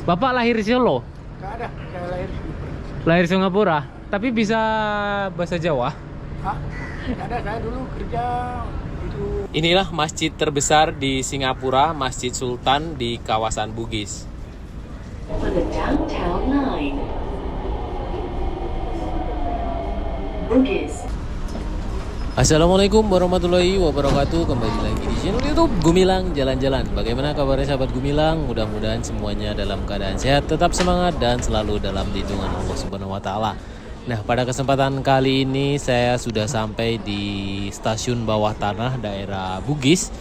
Bapak lahir di Solo? Nggak ada, saya lahir di Lahir di Singapura? Tapi bisa bahasa Jawa? Hah? Nggak ada, saya dulu kerja itu. Inilah masjid terbesar di Singapura, Masjid Sultan di kawasan Bugis. For the downtown line. Bugis. Assalamualaikum warahmatullahi wabarakatuh. Kembali lagi di channel YouTube Gumilang Jalan-Jalan. Bagaimana kabarnya sahabat Gumilang? Mudah-mudahan semuanya dalam keadaan sehat, tetap semangat dan selalu dalam lindungan Allah Subhanahu wa taala. Nah, pada kesempatan kali ini saya sudah sampai di stasiun bawah tanah daerah Bugis.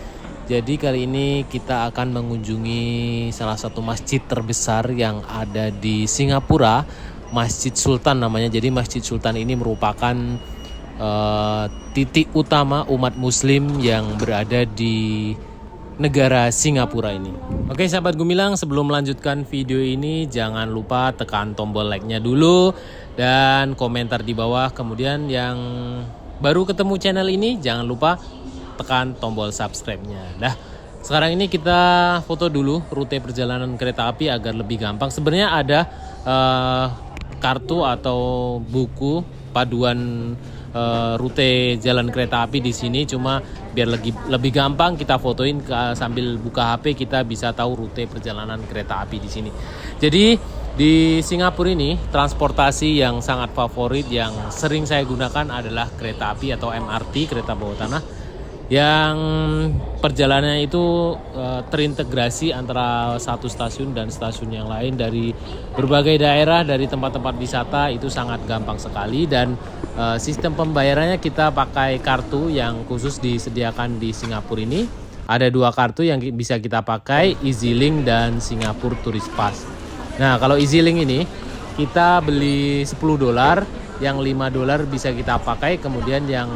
Jadi kali ini kita akan mengunjungi salah satu masjid terbesar yang ada di Singapura, Masjid Sultan namanya. Jadi Masjid Sultan ini merupakan titik utama umat muslim yang berada di negara Singapura ini. Oke sahabat Gumilang, sebelum melanjutkan video ini jangan lupa tekan tombol like-nya dulu dan komentar di bawah. Kemudian yang baru ketemu channel ini jangan lupa tekan tombol subscribe-nya. Nah, sekarang ini kita foto dulu rute perjalanan kereta api agar lebih gampang. Sebenarnya ada kartu atau buku paduan rute jalan kereta api di sini, cuma biar lebih gampang kita fotoin sambil buka HP, kita bisa tahu rute perjalanan kereta api di sini. Jadi di Singapura ini transportasi yang sangat favorit yang sering saya gunakan adalah kereta api atau MRT, kereta bawah tanah, yang perjalanannya itu terintegrasi antara satu stasiun dan stasiun yang lain dari berbagai daerah, dari tempat-tempat wisata. Itu sangat gampang sekali dan sistem pembayarannya kita pakai kartu yang khusus disediakan di Singapura ini. Ada dua kartu yang bisa kita pakai, EZ-Link dan Singapore Tourist Pass. Nah, kalau EZ-Link ini kita beli $10, yang $5 bisa kita pakai, kemudian yang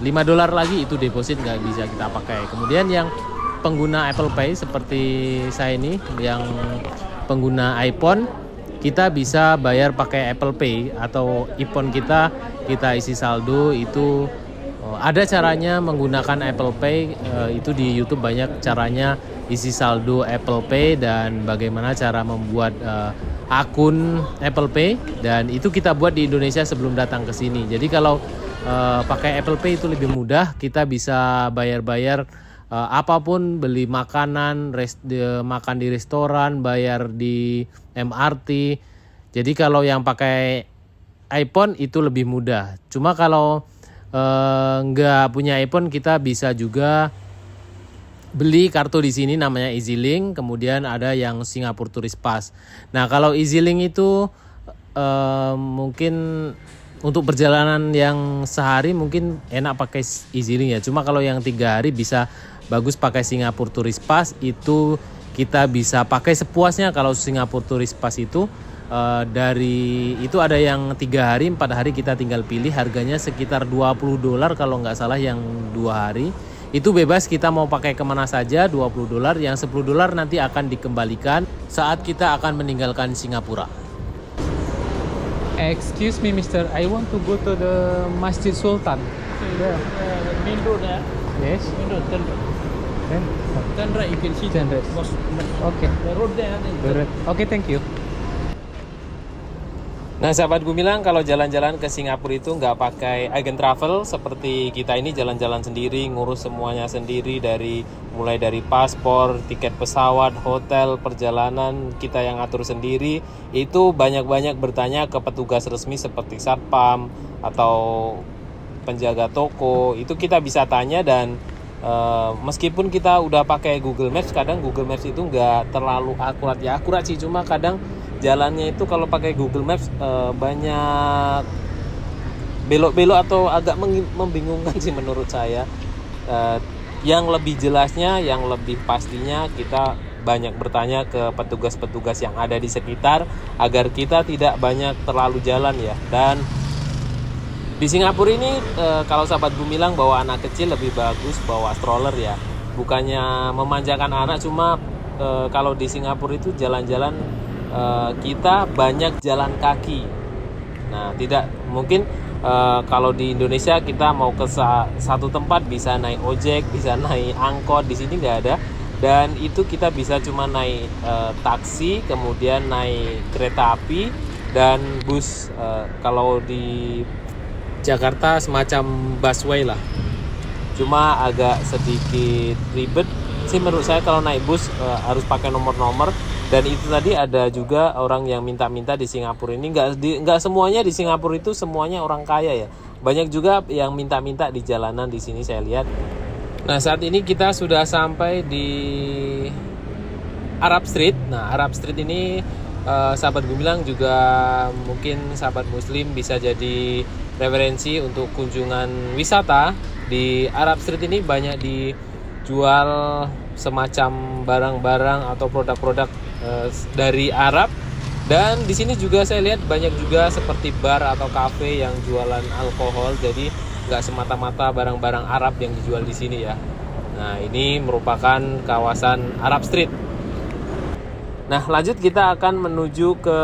$5 lagi itu deposit nggak bisa kita pakai. Kemudian yang pengguna Apple Pay seperti saya ini, yang pengguna iPhone, kita bisa bayar pakai Apple Pay atau iPhone kita isi saldo. Itu ada caranya menggunakan Apple Pay, itu di YouTube banyak caranya isi saldo Apple Pay dan bagaimana cara membuat akun Apple Pay, dan itu kita buat di Indonesia sebelum datang ke sini. Jadi kalau pakai Apple Pay itu lebih mudah, kita bisa bayar-bayar apapun, beli makanan, makan di restoran, bayar di MRT. Jadi kalau yang pakai iPhone itu lebih mudah. Cuma kalau nggak punya iPhone, kita bisa juga beli kartu di sini namanya EZ-Link, kemudian ada yang Singapore Tourist Pass. Nah, kalau EZ-Link itu mungkin untuk perjalanan yang sehari mungkin enak pakai EZ-Link ya. Cuma kalau yang 3 hari bisa bagus pakai Singapore Tourist Pass. Itu kita bisa pakai sepuasnya. Kalau Singapore Tourist Pass itu dari itu ada yang 3 hari, 4 hari, kita tinggal pilih. Harganya sekitar $20 kalau nggak salah yang 2 hari. Itu bebas, kita mau pakai kemana saja. $20, yang $10 nanti akan dikembalikan saat kita akan meninggalkan Singapura. Excuse me, Mister. I want to go to the Masjid Sultan. The main road ya. Yes. Main road, turn right. Then, Turn right, you can see Turn the right. Okay. The road there. Okay, thank you. Nah, sahabat Gumilang, kalau jalan-jalan ke Singapura itu nggak pakai agen travel seperti kita ini, jalan-jalan sendiri, ngurus semuanya sendiri, mulai dari paspor, tiket pesawat, hotel, perjalanan kita yang atur sendiri. Itu banyak-banyak bertanya ke petugas resmi seperti satpam atau penjaga toko. Itu kita bisa tanya, dan meskipun kita udah pakai Google Maps, kadang Google Maps itu nggak terlalu akurat. Ya akurat sih, cuma kadang jalannya itu kalau pakai Google Maps banyak belok-belok atau agak membingungkan sih menurut saya. Yang lebih jelasnya, yang lebih pastinya, kita banyak bertanya ke petugas-petugas yang ada di sekitar agar kita tidak banyak terlalu jalan ya. Dan di Singapura ini kalau sahabat Gumilang bawa anak kecil lebih bagus bawa stroller ya. Bukannya memanjakan anak, cuma kalau di Singapura itu jalan-jalan kita banyak jalan kaki. Nah, tidak mungkin kalau di Indonesia kita mau ke satu tempat bisa naik ojek, bisa naik angkot. Di sini nggak ada. dan itu kita bisa cuma naik taksi, kemudian naik kereta api dan bus. Kalau di Jakarta semacam busway lah, cuma agak sedikit ribet sih menurut saya kalau naik bus, harus pakai nomor-nomor. Dan itu tadi ada juga orang yang minta-minta di Singapura ini, nggak semuanya di Singapura itu semuanya orang kaya ya, banyak juga yang minta-minta di jalanan di sini saya lihat. Nah, saat ini kita sudah sampai di Arab Street. Nah, Arab Street ini sahabat Gumilang juga mungkin sahabat muslim bisa jadi referensi untuk kunjungan wisata. Di Arab Street ini banyak dijual semacam barang-barang atau produk-produk dari Arab. Dan di sini juga saya lihat banyak juga seperti bar atau kafe yang jualan alkohol. Jadi nggak semata-mata barang-barang Arab yang dijual di sini ya. Nah, ini merupakan kawasan Arab Street. Nah, lanjut kita akan menuju ke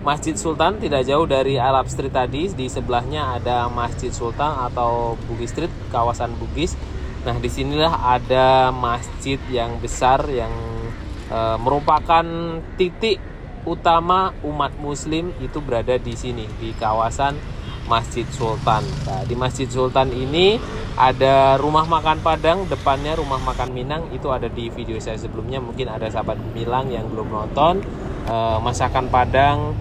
Masjid Sultan, tidak jauh dari Arab Street tadi. Di sebelahnya ada Masjid Sultan atau Bugis Street, kawasan Bugis. Nah, disinilah ada masjid yang besar yang merupakan titik utama umat muslim itu berada di sini, di kawasan Masjid Sultan. Nah, di Masjid Sultan ini ada rumah makan Padang, depannya rumah makan Minang. Itu ada di video saya sebelumnya, mungkin ada sahabat Gumilang yang belum nonton. Masakan Padang,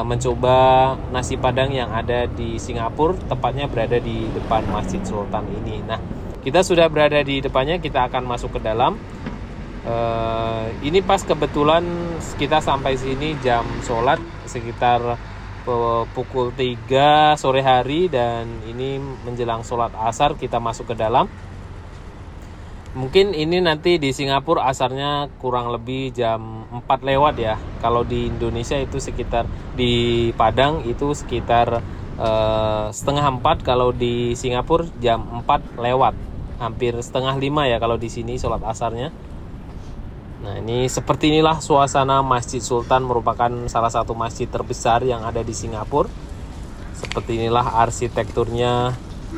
mencoba nasi Padang yang ada di Singapura, tepatnya berada di depan Masjid Sultan ini. Nah, kita sudah berada di depannya, kita akan masuk ke dalam. Ini pas kebetulan kita sampai sini jam sholat sekitar pukul 3 sore hari, dan ini menjelang sholat asar kita masuk ke dalam. Mungkin ini nanti di Singapura asarnya kurang lebih jam 4 lewat ya. Kalau di Indonesia itu sekitar, di Padang itu sekitar setengah 4. Kalau di Singapura jam 4 lewat, hampir setengah 5 ya kalau di sini sholat asarnya. Nah, ini seperti inilah suasana Masjid Sultan, merupakan salah satu masjid terbesar yang ada di Singapura. Seperti inilah arsitekturnya,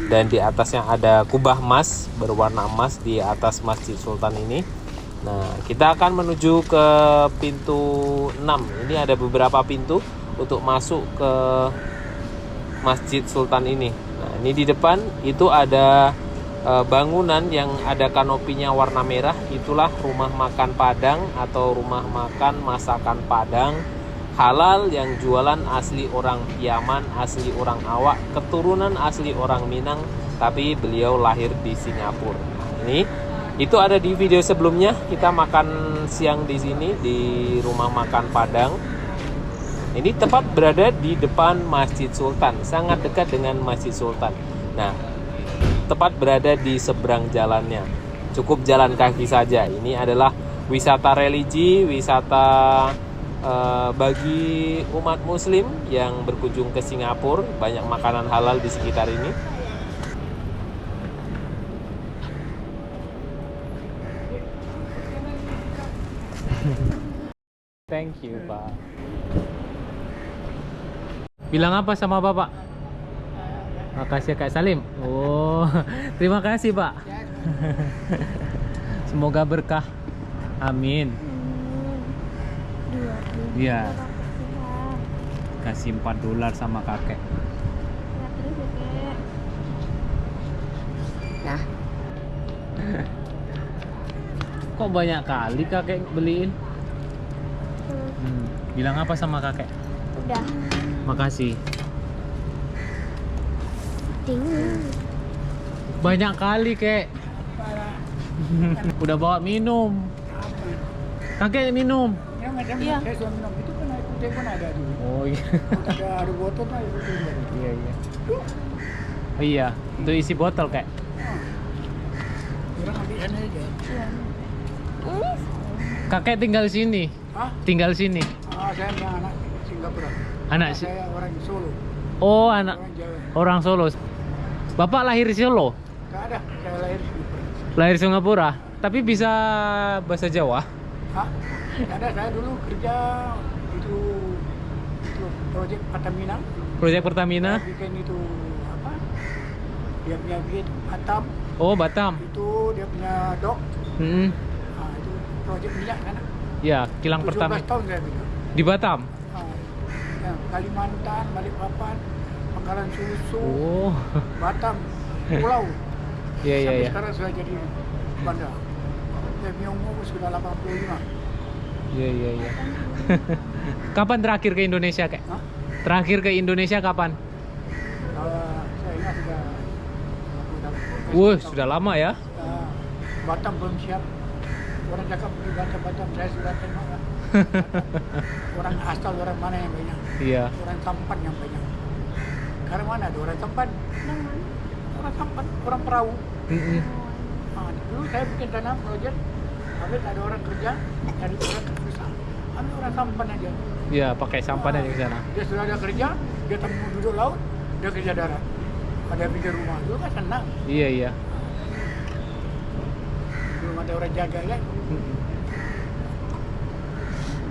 dan di atasnya ada kubah emas berwarna emas di atas Masjid Sultan ini. Nah, kita akan menuju ke pintu 6. Ini ada beberapa pintu untuk masuk ke Masjid Sultan ini. Nah, ini di depan itu ada bangunan yang ada kanopinya warna merah, itulah rumah makan Padang atau rumah makan masakan Padang halal yang jualan asli orang Yaman, asli orang Awak, keturunan asli orang Minang, tapi beliau lahir di Singapura. Nah, ini itu ada di video sebelumnya, kita makan siang di sini di rumah makan Padang. Ini tepat berada di depan Masjid Sultan, sangat dekat dengan Masjid Sultan. Nah, tepat berada di seberang jalannya, cukup jalan kaki saja. Ini adalah wisata religi, wisata bagi umat muslim yang berkunjung ke Singapura. Banyak makanan halal di sekitar ini. Thank you, Pak. Bilang apa sama Bapak? Makasih Kak Salim. Oh, terima kasih Pak. Semoga berkah. Amin. Iya. Kasih $4 sama kakek. Nah, Kok banyak kali kakek beliin? Bilang apa sama kakek? udah. Makasih. Dingin. Banyak kali kek. Udah bawa minum. Kakek minum. Ya macam Iya. saya sudah minum itu kan air putih kan ada dulu. Oh iya. Ada botol kan air putih baru. Iya iya. Oh iya, itu isi botol kek. Orang ambil sana aja. Iya. Kakek tinggal sini. Hah? Tinggal sini. Saya punya anak Singapura. Anak Saya orang Solo. Oh, anak Orang Jawa. orang Solo. Bapak lahir di Solo? Gak ada. Saya lahir di Singapura. Lahir di Singapura. Tapi bisa bahasa Jawa? Hah? Gak ada. Saya dulu kerja itu proyek Pertamina. Proyek Pertamina? Saya bikin itu apa? Dia punya bikin Batam. Oh, Batam. Itu dia punya dok. Hmm. Nah, proyek minyak sana. Ya, kilang 17 Pertamina. tahun saya pegang. Di Batam. Ya, Kalimantan, Balikpapan, Pangkalan Susu, Oh. Batam, Pulau. Iya, iya, Sampai iya. sekarang sudah jadi bandar. Saya punya umur sudah 85. Iya, iya, iya. Kapan terakhir ke Indonesia, Kek? Hah? Terakhir ke Indonesia kapan? Saya ingat sudah Wuh, sudah lama ya. Batam belum siap. Orang cakap pergi Batam, saya sudah tengok lah. Orang asal orang mana yang banyak? Iya. Orang Sampan yang banyak. Sekarang mana ada orang Sampan? Orang Sampan, orang perahu. Mm-mm. Dulu saya bikin tanam proyek, tapi tak ada orang kerja, cari orang susah. Ambil orang Sampan aja. Iya, pakai sampan aja ke sana. Dia sudah ada kerja, dia temu duduk laut, dia kerja darat. Ada bikin rumah, dulu kan senang. Iya, iya. Belum ada orang jaga kan. Mm-mm.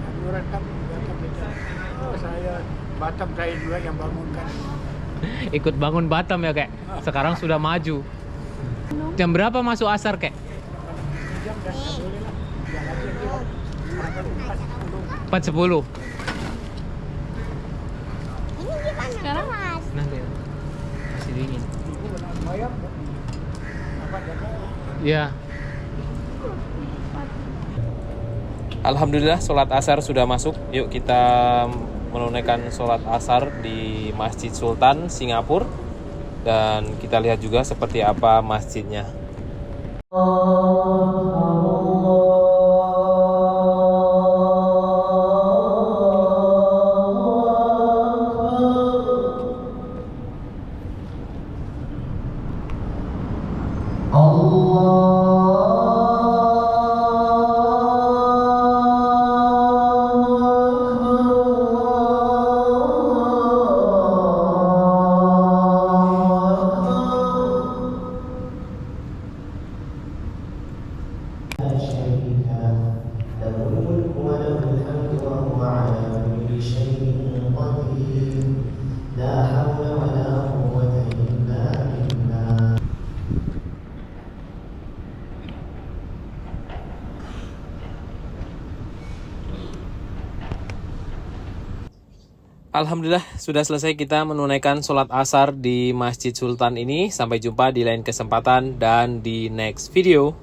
Ada orang kampung Batam kerja. Saya Batam saya juga yang bangunkan. Ikut bangun Batam ya, Kek. Sekarang sudah maju. Jam berapa masuk asar, Kek? Jam dan tak boleh lah. Ya lagi yang dia barangkali 4:10. 4.10. Ini gimana? Sekarang mas. Nanti masih dingin. Ibu benar bayar. Apa jaga? Ya. Alhamdulillah sholat asar sudah masuk. Yuk kita menunaikan sholat asar di Masjid Sultan Singapura. Dan kita lihat juga seperti apa masjidnya. لا شريك له له الملك وله الحمد وهو على كل شيء قدير لا حول ولا قوة إلا بالله. Alhamdulillah sudah selesai kita menunaikan sholat asar di Masjid Sultan ini. Sampai jumpa di lain kesempatan dan di next video.